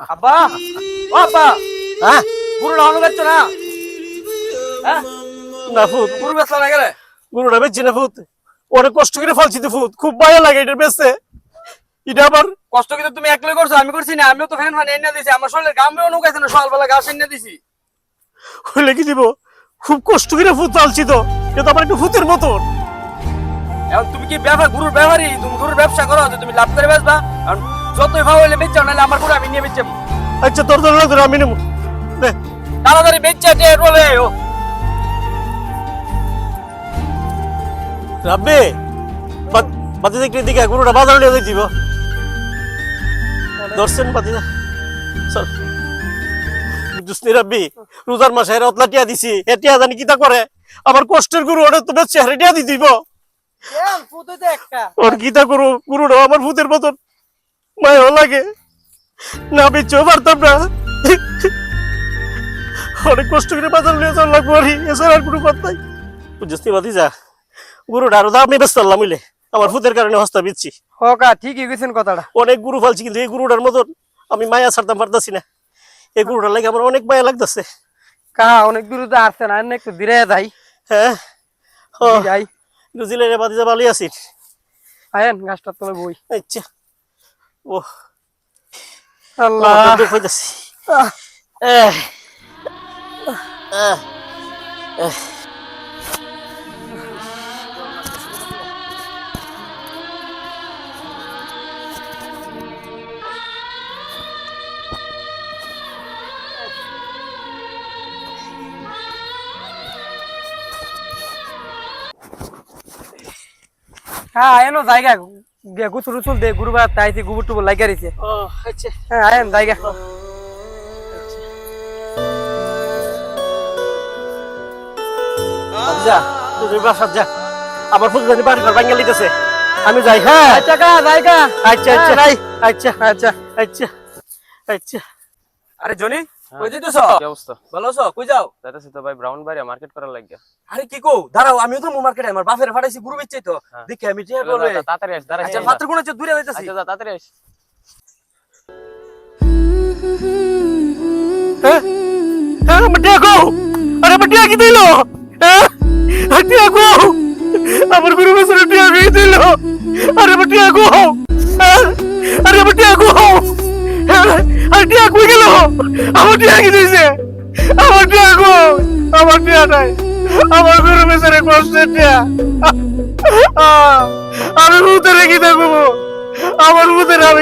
আব্বা ও আব্বা হ্যাঁ গুরু লাগানো যাচ্ছ না হ্যাঁ না ফুত গুরু বেচলা না গেলে গরুটা বেচছি না ফুত অনেক কষ্ট করে ফলছি তো ফুত খুব মায়া লাগে এটা বেচতে এটা আবার কষ্ট কিন্তু তুমি একলাই করছো আমি করছি না আমিও তো ফ্যান ফান এনে দিছি আমার শরীরের গামেও নুকাইছে না সকালবেলা ঘাস এনে দিছি হইলে কি দিব খুব কষ্ট করে ফুত চালছি তো এটা তো আমার একটু ফুতের মতন এখন তুমি কি গুরুর ব্যাপারই তুমি গুরুর ব্যবসা করো যে তুমি লাভ করে বেচবা আর যতই ভাও হইলে বেচছো নাহলে আমার গুরু আমি নিয়ে বেচছি আচ্ছা তোর ধরে ধরে আমি নেব দে তাড়াতাড়ি বেচছে যে বলে ও রাব্বে বাতি দেখতে দিকে গরুটা বাজার নিয়ে যাই দিব দর্শন বাতি না চল বুঝছিস রাব্বি রোজার মাসে রতলা টিয়া দিছি এ টিয়া জানি কিতা করে আমার কষ্টের গরু ওটা তো বেচছে হারে টিয়া দিতে দিব কেন ফুটো তো একটা ওর গীতা করু গুরুটা আমার ভূতের মতন মায়া লাগে না বেচেও পারতাম না অনেক কষ্ট করে বাজার নিয়ে চল লাগবো আর এছাড়া আর কোনো কথা নাই বুঝছিস বাতি যা গুরুটা আরো দাম বেচতে পারলাম মিলে আমার ভূতের কারণে হস্তা বিচ্ছি হোকা ঠিকই কইছেন কথাটা অনেক গুরু ফালছি কিন্তু এই গুরুটার মতন আমি মায়া ছাড়তাম পারতাছি না এই গুরুটার লাগে আমার অনেক মায়া লাগতেছে কা অনেক দূর তো আসছে না একটু ধীরে যাই হ্যাঁ যাই রুজিলে বাতি যা ভালোই আছিস আয়েন গাছটা তলে বই আচ্ছা ও আল্লাহ দুঃখ হইতাছি হ্যাঁ আয়েন জায়গা গুছু রুচুল দে গুরুবার তাইছি গুবুর টুবুর লাগিয়ে রয়েছে ও আচ্ছা হ্যাঁ আয়েন জায়গা যা তুই বাসার যা আমার ফুল জানি বাড়ি ঘর ভাঙিয়ে লিতেছে আমি যাই হ্যাঁ আচ্ছা কা জায়গা আচ্ছা আচ্ছা নাই আচ্ছা আচ্ছা আচ্ছা আচ্ছা আরে জনি কই দিতেছ কি অবস্থা? ভালো আছো কই যাও যাইতেছি তো ভাই ব্রাউন বাড়ি মার্কেট করার লাগিয়া। আরে কি কও দাঁড়াও আমিও তো মার্কেটে আমার বাপের ফাটাইছি গুরু বেচছি তো দেখি আমি টিয়া চলো, করবে যা, তাড়াতাড়ি আস, দাঁড়া, আচ্ছা যা। পাত্র কোন আছে দূরে যাইতাছি আচ্ছা, যা, তাড়াতাড়ি আস। হ্যাঁ হ্যাঁ মটিয়া গো আরে মটিয়া কি দিলো হ্যাঁ মটিয়া গো আমার গুরু বসরে টিয়া কি দিলো আরে মটিয়া গো আরে মটিয়া গো আরে টিয়া কই গেল আমার টিয়া কি দিছে আমার টিয়া গো আমার টিয়া নাই আমার গুরু বসরে কষ্টে টিয়া আমি ভূতের কি দেখবো আমার ভূতের আমি